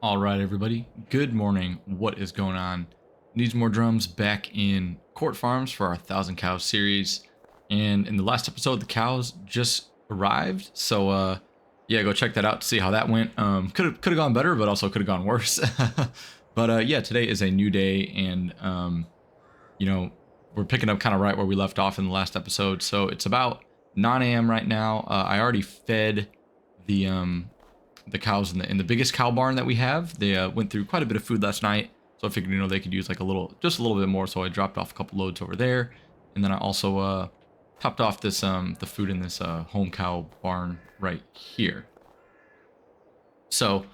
All right, everybody. Good morning. What is going on? Needs more drums back in Court Farms for our 1,000 Cows series. And in the last episode, the cows just arrived. So, yeah, go check that out to see how that went. Could have gone better, but also could have gone worse. But yeah, today is a new day, and you know, we're picking up kind of right where we left off in the last episode. So it's about 9 a.m. right now. I already fed the cows in the biggest cow barn that we have. They went through quite a bit of food last night, so I figured they could use like just a little bit more. So I dropped off a couple loads over there, and then I also topped off this the food in this home cow barn right here. So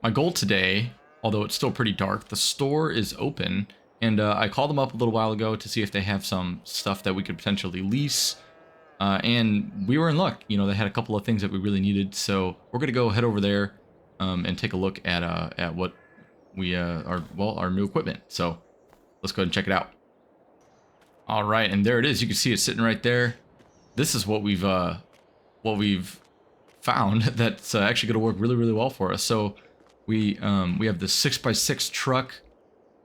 my goal today, although it's still pretty dark, the store is open, and I called them up a little while ago to see if they have some stuff that we could potentially lease. And we were in luck. They had a couple of things that we really needed, so we're gonna go head over there and take a look at what we our new equipment. So let's go ahead and check it out. All right, and there it is. You can see it sitting right there. This is what we've found that's actually going to work really well for us. So we have the 6x6 truck,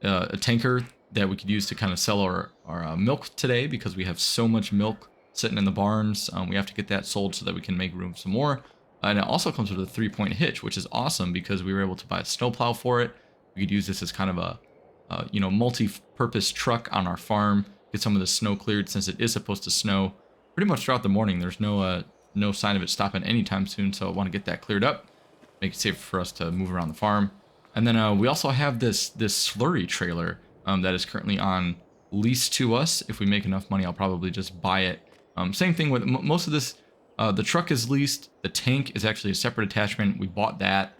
a tanker that we could use to kind of sell our milk today, because we have so much milk sitting in the barns. We have to get that sold so that we can make room for some more. And it also comes with a 3-point hitch, which is awesome because we were able to buy a snowplow for it. We could use this as kind of a multi-purpose truck on our farm, get some of the snow cleared since it is supposed to snow pretty much throughout the morning. There's no sign of it stopping anytime soon, so I want to get that cleared up, make it safer for us to move around the farm. And then we also have this Slurry trailer that is currently on lease to us. If we make enough money, I'll probably just buy it. Same thing with most of this. The truck is leased. The tank is actually a separate attachment. We bought that.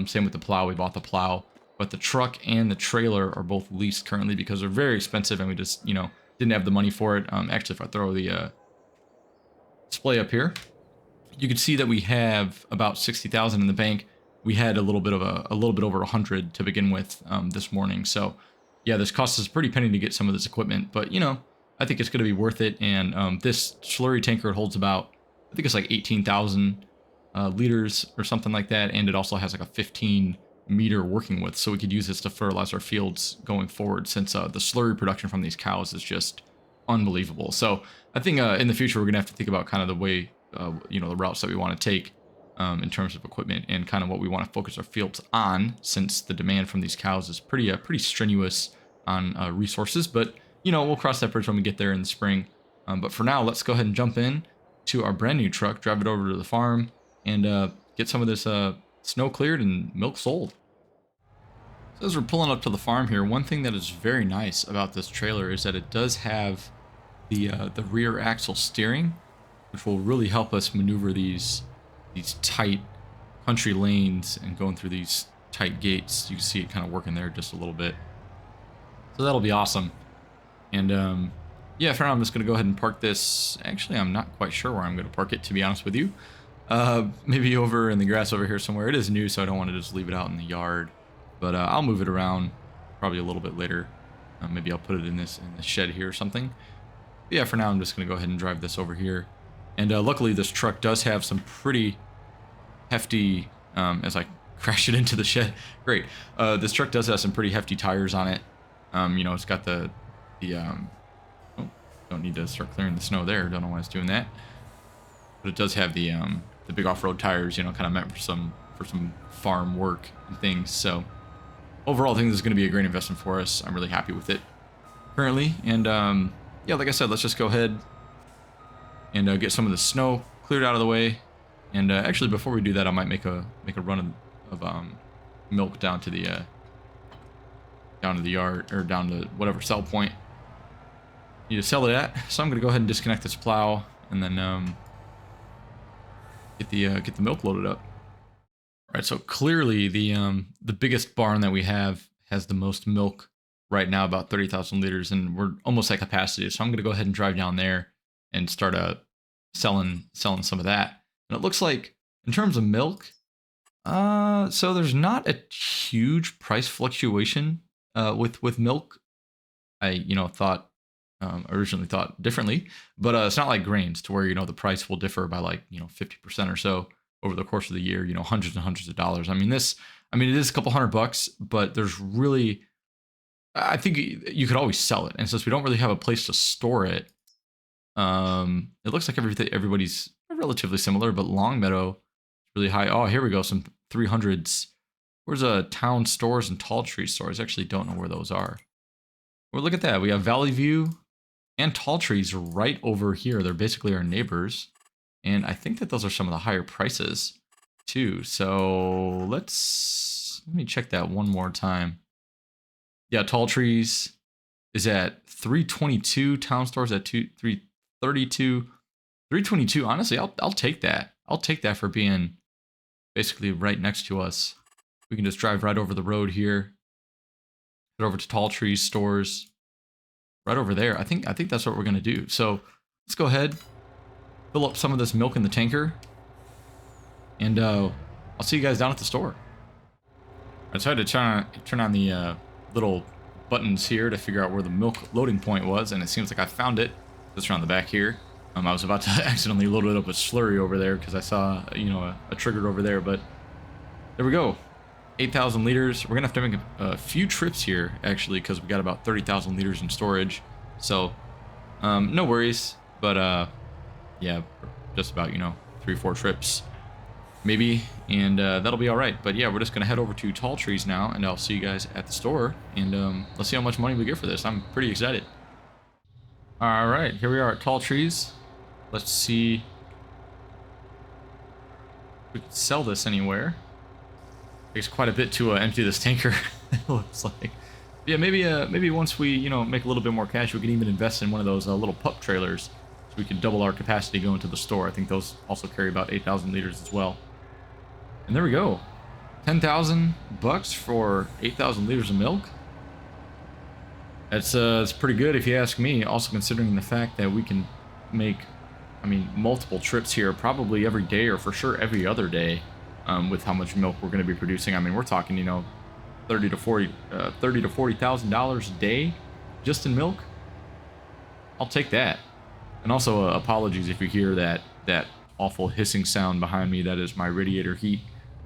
Same with the plow. We bought the plow. But the truck and the trailer are both leased currently because they're very expensive, and we just, didn't have the money for it. Actually, if I throw the display up here, you can see that we have about 60,000 in the bank. We had a little bit over 100 to begin with this morning. So yeah, this cost us a pretty penny to get some of this equipment, but I think it's going to be worth it. And this slurry tanker holds about, I think it's like 18,000 liters or something like that, and it also has like a 15-meter working width, so we could use this to fertilize our fields going forward, since the slurry production from these cows is just unbelievable. So I think in the future we're gonna have to think about kind of the way the routes that we want to take in terms of equipment, and kind of what we want to focus our fields on, since the demand from these cows is pretty strenuous on resources. But we'll cross that bridge when we get there in the spring. But for now, let's go ahead and jump in to our brand new truck, drive it over to the farm, and get some of this snow cleared and milk sold. So as we're pulling up to the farm here, one thing that is very nice about this trailer is that it does have the rear axle steering, which will really help us maneuver these tight country lanes and going through these tight gates. You can see it kind of working there just a little bit. So that'll be awesome. And yeah, for now I'm just going to go ahead and park this. Actually, I'm not quite sure where I'm going to park it, to be honest with you. Maybe over in the grass over here somewhere. It is new, so I don't want to just leave it out in the yard. But I'll move it around probably a little bit later. Maybe I'll put it in the shed here or something. But yeah, for now I'm just going to go ahead and drive this over here. And luckily this truck does have some pretty hefty, as I crash it into the shed. Great. This truck does have some pretty hefty tires on it. It's got the oh, don't need to start clearing the snow there. Don't know why it's doing that. But it does have the big off-road tires, kind of meant for some farm work and things. So overall, I think this is going to be a great investment for us. I'm really happy with it currently. And yeah, like I said, let's just go ahead and get some of the snow cleared out of the way. And actually, before we do that, I might make a run of milk down to the yard, or down to whatever sell point you need to sell it at. So I'm going to go ahead and disconnect this plow, and then get the milk loaded up. All right, so clearly the biggest barn that we have has the most milk right now, about 30,000 liters, and we're almost at capacity. So I'm going to go ahead and drive down there and start selling some of that. And it looks like, in terms of milk, so there's not a huge price fluctuation with milk. I originally thought differently, but it's not like grains to where the price will differ by like 50% or so over the course of the year. Hundreds and hundreds of dollars. I mean, this I mean, it is a couple $100, but there's really, I think you could always sell it. And since we don't really have a place to store it, it looks like everybody's relatively similar, but Longmeadow is really high. Oh, here we go, some 300s. Where's town stores and tall tree stores? I actually don't know where those are. Well, look at that. We have Valley View and Tall Trees right over here. They're basically our neighbors. And I think that those are some of the higher prices too. So let me check that one more time. Yeah, Tall Trees is at 322. Town Stores at 332. 322. Honestly, I'll take that. I'll take that for being basically right next to us. We can just drive right over the road here. Head over to Tall Trees stores. Right over there. I think that's what we're gonna do. So let's go ahead, fill up some of this milk in the tanker, and I'll see you guys down at the store. I decided to turn on the little buttons here to figure out where the milk loading point was, and it seems like I found it just around the back here. I was about to accidentally load it up with Slurry over there because I saw, you know, a trigger over there, but there we go. 8,000 liters. We're gonna have to make a few trips here actually because we got about 30,000 liters in storage. So no worries, but yeah, just about, you know, 3-4 trips maybe, and that'll be all right. But yeah, we're just gonna head over to Tall Trees now, and I'll see you guys at the store, and let's see how much money we get for this. I'm pretty excited. All right, here we are at Tall Trees. Let's see if we can sell this anywhere. Takes quite a bit to empty this tanker. It looks like. Yeah, maybe once we, you know, make a little bit more cash, we can even invest in one of those little pup trailers, so we can double our capacity going to the store. I think those also carry about 8,000 liters as well. And there we go, $10,000 for 8,000 liters of milk. That's pretty good if you ask me. Also considering the fact that we can make, I mean, multiple trips here, probably every day or for sure every other day. With how much milk we're going to be producing. I mean, we're talking, you know, $30,000 to $40,000 a day just in milk. I'll take that. And also, apologies if you hear that awful hissing sound behind me. That is my radiator heat.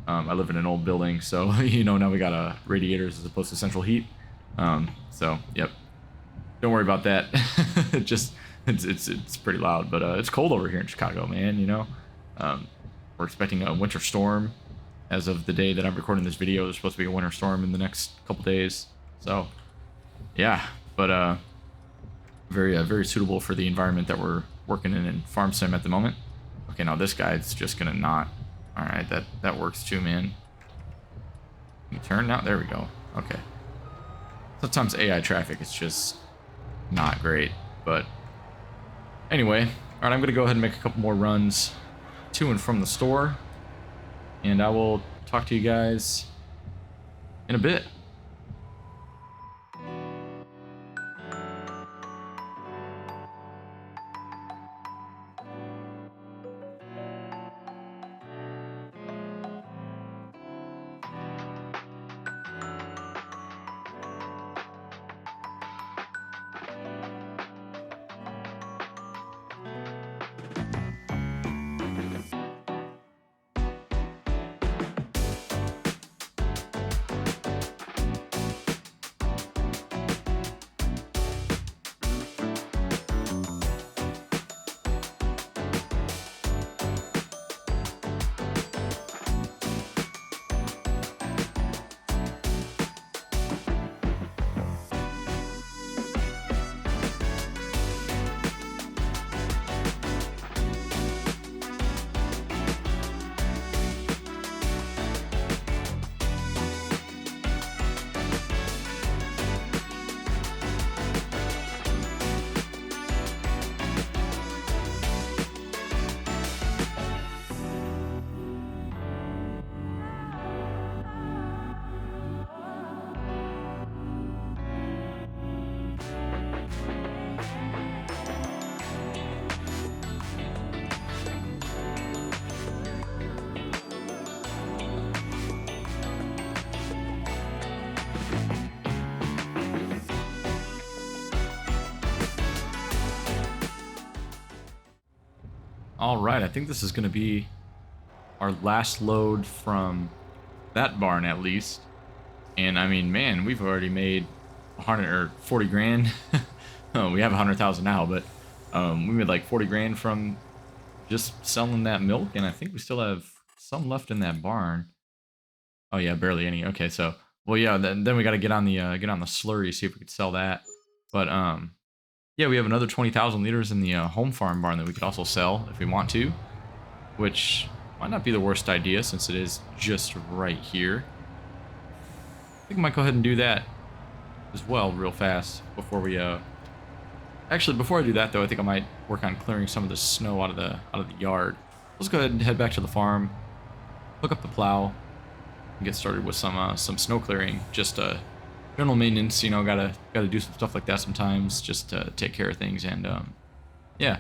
I live in an old building, so you know, now we got radiators as opposed to central heat. So yep, don't worry about that. It's pretty loud, but it's cold over here in Chicago, man. You know. We're expecting a winter storm. As of the day that I'm recording this video, there's supposed to be a winter storm in the next couple days. So, yeah, but very suitable for the environment that we're working in farm sim at the moment. Okay, now this guy's just gonna not. All right, that works too, man. Can you turn now? There we go. Okay. Sometimes AI traffic is just not great, but anyway, all right, I'm gonna go ahead and make a couple more runs to and from the store, and I will talk to you guys in a bit. All right, I think this is going to be our last load from that barn at least. And I mean, man, we've already made 100 or 40 grand. Oh, we have 100,000 now, but we made like 40 grand from just selling that milk, and I think we still have some left in that barn. Oh yeah, barely any. Okay, so well yeah, then we got to get on the slurry, see if we could sell that. But yeah, we have another 20,000 liters in the home farm barn that we could also sell if we want to, which might not be the worst idea since it is just right here. I think I might go ahead and do that as well real fast before we actually before I do that though, I think I might work on clearing some of the snow out of the yard. Let's go ahead and head back to the farm, hook up the plow, and get started with some snow clearing. Just general maintenance, you know, gotta do some stuff like that sometimes, just to take care of things. And yeah,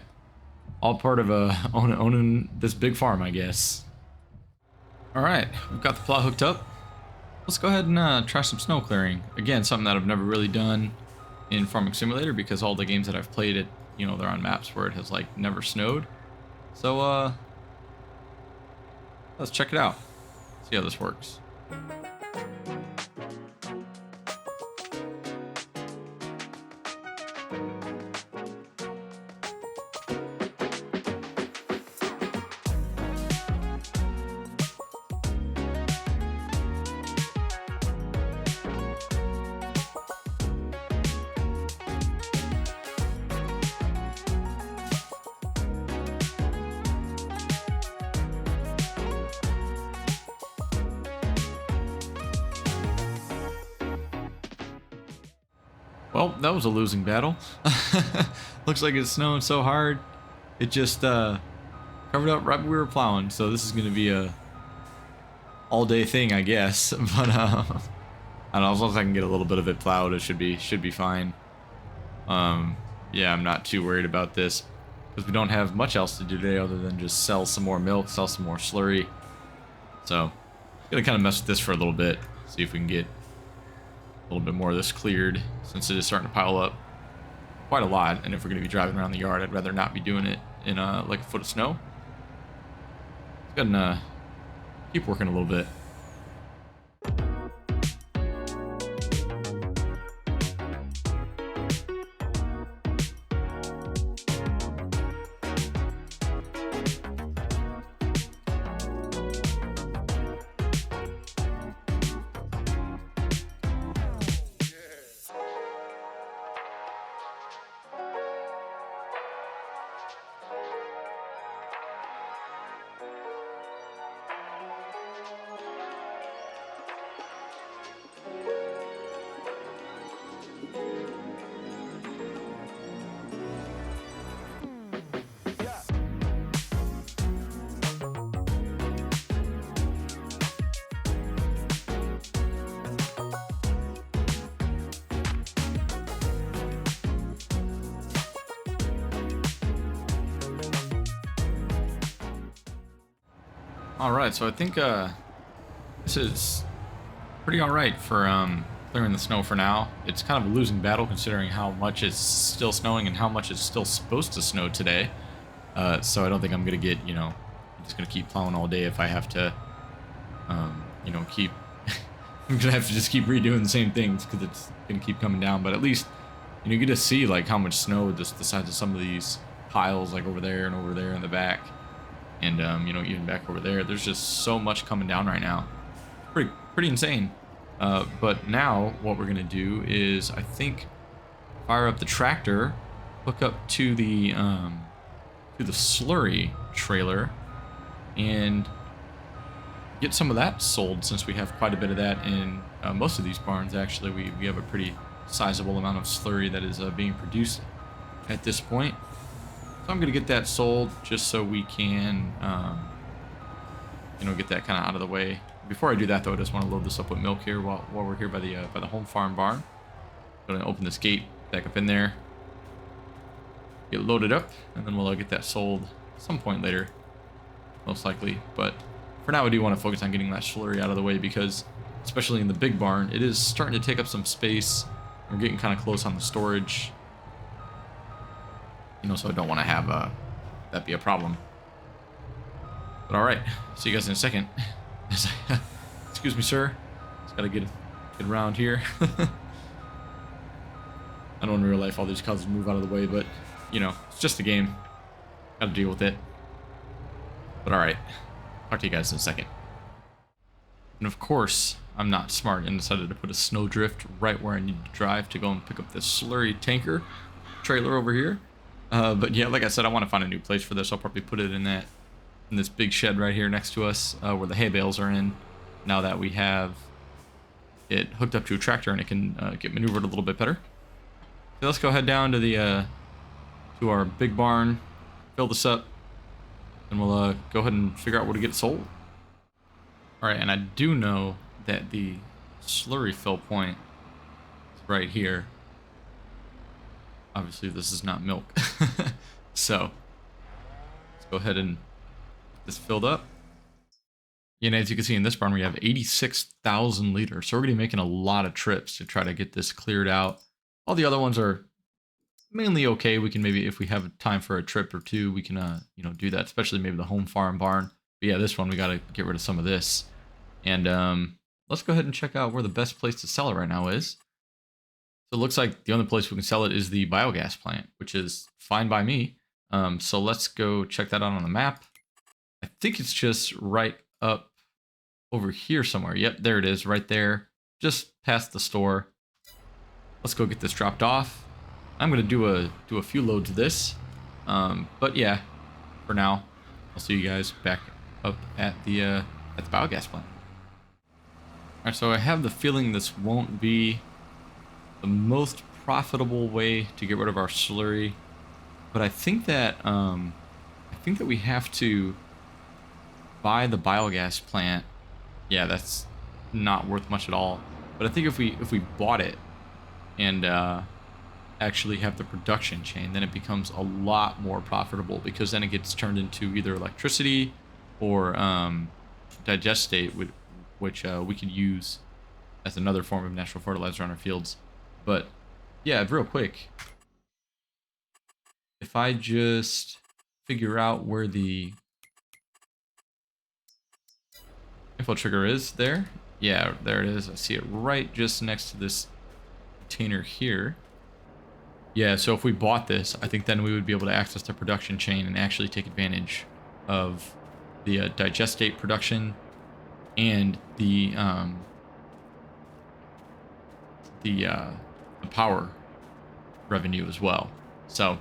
all part of owning this big farm, I guess. All right, we've got the plow hooked up. Let's go ahead and try some snow clearing. Again, something that I've never really done in Farming Simulator because all the games that I've played, it, you know, they're on maps where it has like never snowed. So let's check it out. See how this works. Well, that was a losing battle. Looks like it's snowing so hard, it just covered up right when we were plowing. So this is going to be a all-day thing, I guess. But I don't know, as long as I can get a little bit of it plowed, it should be fine. Yeah, I'm not too worried about this because we don't have much else to do today other than just sell some more milk, sell some more slurry. So I'm gonna kind of mess with this for a little bit, see if we can get a little bit more of this cleared, since it is starting to pile up quite a lot. And if we're going to be driving around the yard, I'd rather not be doing it in like a foot of snow. Let's go ahead and keep working a little bit. Alright, so I think this is pretty alright for clearing the snow for now. It's kind of a losing battle considering how much is still snowing and how much is still supposed to snow today. So I don't think I'm going to get, you know, I'm just going to keep plowing all day if I have to, you know, keep, I'm going to have to just keep redoing the same things because it's going to keep coming down. But at least, you know, you get to see like how much snow just the size of some of these piles, like over there and over there in the back. And, you know, even back over there, there's just so much coming down right now. Pretty insane. But now what we're going to do is, I think, fire up the tractor, hook up to the slurry trailer, and get some of that sold, since we have quite a bit of that in most of these barns. Actually, we have a pretty sizable amount of slurry that is being produced at this point. So I'm going to get that sold just so we can, you know, get that kind of out of the way. Before I do that, though, I just want to load this up with milk here while we're here by the home farm barn. I'm going to open this gate back up in there, get loaded up, and then we'll get that sold at some point later, most likely. But for now, I do want to focus on getting that slurry out of the way because, especially in the big barn, it is starting to take up some space. We're getting kind of close on the storage. You know, so I don't want to have that be a problem. But all right, see you guys in a second. As I Excuse me, sir. Just gotta get around here. I know in real life all these cows move out of the way, but, you know, it's just a game. Gotta deal with it. But alright. Talk to you guys in a second. And of course, I'm not smart and decided to put a snowdrift right where I need to drive to go and pick up this slurry tanker trailer over here. But yeah, like I said, I want to find a new place for this. I'll probably put it in this big shed right here next to us, where the hay bales are in. Now that we have it hooked up to a tractor and it can get maneuvered a little bit better. So let's go head down to the to our big barn, fill this up, and we'll go ahead and figure out where to get it sold. All right, and I do know that the slurry fill point is right here. Obviously, this is not milk. So let's go ahead and get this filled up. And as you can see in this barn, we have 86,000 liters. So we're going to be making a lot of trips to try to get this cleared out. All the other ones are mainly okay. We can maybe, if we have time for a trip or two, we can, you know, do that, especially maybe the home farm barn. But yeah, this one, we got to get rid of some of this. And let's go ahead and check out where the best place to sell it right now is. So it looks like the only place we can sell it is the biogas plant, which is fine by me. So let's go check that out on the map. I think it's just right up over here somewhere. Yep, there it is, right there, just past the store. Let's go get this dropped off. I'm gonna do a few loads of this, but yeah, for now, I'll see you guys back up at the biogas plant. All right, so I have the feeling this won't be the most profitable way to get rid of our slurry, but I think that we have to buy the biogas plant. Yeah, that's not worth much at all. But I think if we bought it and actually have the production chain, then it becomes a lot more profitable, because then it gets turned into either electricity or digestate, which we could use as another form of natural fertilizer on our fields. But yeah, real quick, if I just figure out where the info trigger is there. Yeah, there it is. I see it right just next to this container here. Yeah, so if we bought this, I think then we would be able to access the production chain and actually take advantage of the digestate production and the power revenue as well. So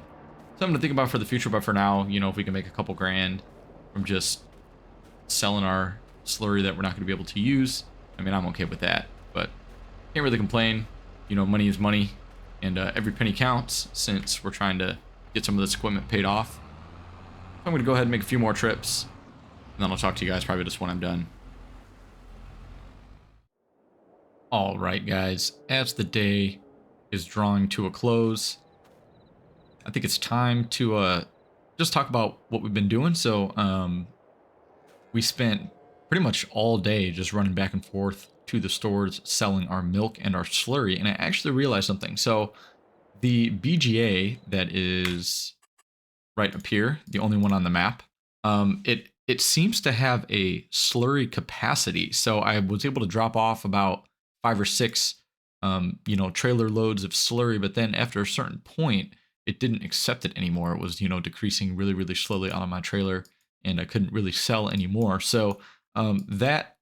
something to think about for the future, but for now, you know, if we can make a couple grand from just selling our slurry that we're not going to be able to use, I mean, I'm okay with that. But can't really complain. You know, money is money, and every penny counts since we're trying to get some of this equipment paid off. So I'm going to go ahead and make a few more trips, and then I'll talk to you guys probably just when I'm done. All right, guys, as the day is drawing to a close, I think it's time to just talk about what we've been doing. So we spent pretty much all day just running back and forth to the stores selling our milk and our slurry, and I actually realized something. So the BGA that is right up here, the only one on the map, it seems to have a slurry capacity. So I was able to drop off about 5 or 6 you know, trailer loads of slurry, but then after a certain point it didn't accept it anymore. It was, you know, decreasing really, really slowly out of my trailer, and I couldn't really sell anymore. So that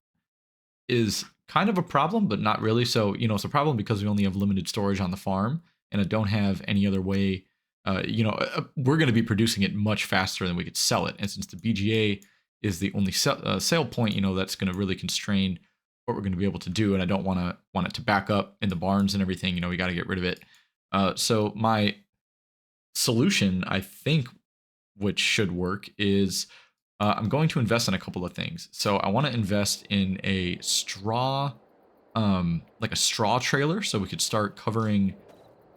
is kind of a problem, but not really. So, you know, it's a problem because we only have limited storage on the farm, and I don't have any other way. You know, we're going to be producing it much faster than we could sell it. And since the BGA is the only sale point, you know, that's going to really constrain what we're going to be able to do. And I don't want it to back up in the barns and everything. You know, we got to get rid of it. So my solution, I think, which should work, is I'm going to invest in a couple of things. So I want to invest in a straw, like a straw trailer, so we could start covering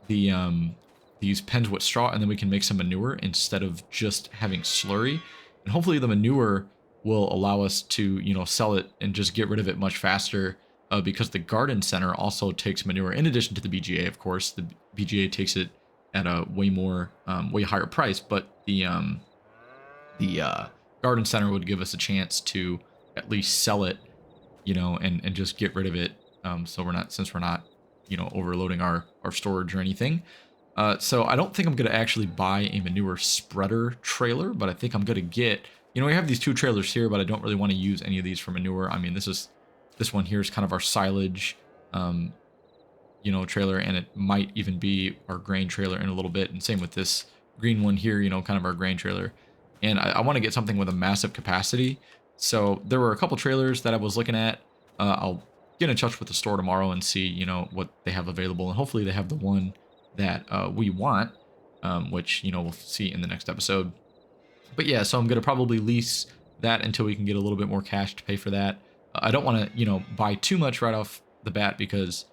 the these pens with straw, and then we can make some manure instead of just having slurry. And hopefully the manure will allow us to, you know, sell it and just get rid of it much faster, because the garden center also takes manure in addition to the BGA. Of course, the BGA takes it at a way higher price, but the garden center would give us a chance to at least sell it you know, and just get rid of it. So since we're not, you know, overloading our storage or anything. So I don't think I'm going to actually buy a manure spreader trailer, but I think I'm going to get, you know, we have these 2 trailers here, but I don't really want to use any of these for manure. I mean, this one here is kind of our silage, you know, trailer, and it might even be our grain trailer in a little bit. And same with this green one here, you know, kind of our grain trailer. And I want to get something with a massive capacity. So there were a couple trailers that I was looking at. I'll get in touch with the store tomorrow and see, you know, what they have available. And hopefully they have the one that we want, which, you know, we'll see in the next episode. But yeah, so I'm going to probably lease that until we can get a little bit more cash to pay for that. I don't want to, you know, buy too much right off the bat because,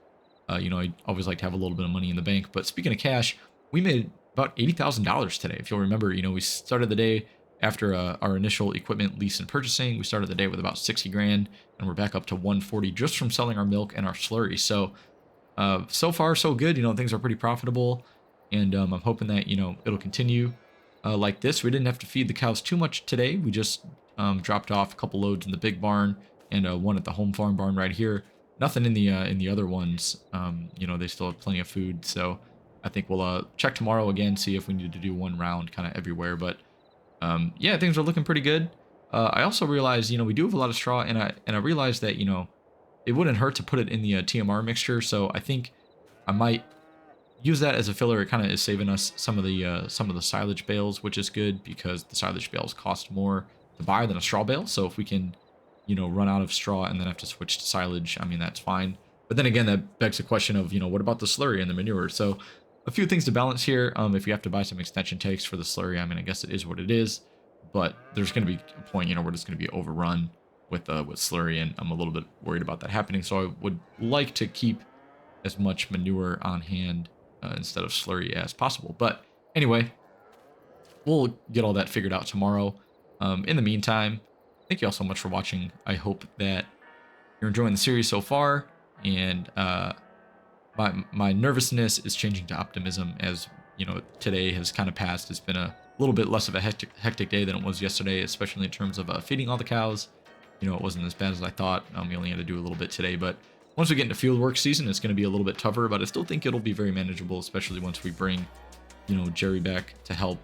you know, I always like to have a little bit of money in the bank. But speaking of cash, we made about $80,000 today. If you'll remember, you know, we started the day after our initial equipment lease and purchasing. We started the day with about 60 grand, and we're back up to 140 just from selling our milk and our slurry. So, so far so good. You know, things are pretty profitable, and I'm hoping that, you know, it'll continue like this. We didn't have to feed the cows too much today. We just dropped off a couple loads in the big barn and one at the home farm barn right here. Nothing in the other ones. You know, they still have plenty of food. So I think we'll check tomorrow again, see if we need to do one round kind of everywhere. But yeah, things are looking pretty good. I also realized, you know, we do have a lot of straw, and I realized that, you know, it wouldn't hurt to put it in the TMR mixture. So I think I might use that as a filler. It kind of is saving us some of the silage bales, which is good because the silage bales cost more to buy than a straw bale. So if we can, you know, run out of straw and then have to switch to silage, I mean, that's fine. But then again, that begs the question of, you know, what about the slurry and the manure? So a few things to balance here. If you have to buy some extension tanks for the slurry, I mean, I guess it is what it is. But there's going to be a point, you know, where it's going to be overrun with slurry, and I'm a little bit worried about that happening. So I would like to keep as much manure on hand instead of slurry as possible. But anyway, we'll get all that figured out tomorrow. In the meantime, thank you all so much for watching. I hope that you're enjoying the series so far, and my nervousness is changing to optimism as, you know, today has kind of passed. It's been a little bit less of a hectic day than it was yesterday, especially in terms of feeding all the cows. You know, it wasn't as bad as I thought. We only had to do a little bit today, but once we get into field work season, it's going to be a little bit tougher, but I still think it'll be very manageable, especially once we bring, you know, Jerry back to help.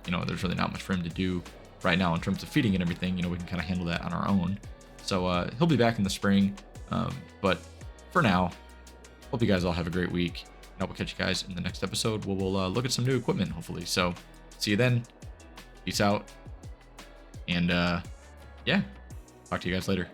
You know, there's really not much for him to do right now in terms of feeding and everything. You know, we can kind of handle that on our own. So he'll be back in the spring. But for now, hope you guys all have a great week. And I will catch you guys in the next episode where we'll look at some new equipment, hopefully. So see you then. Peace out. And yeah, talk to you guys later.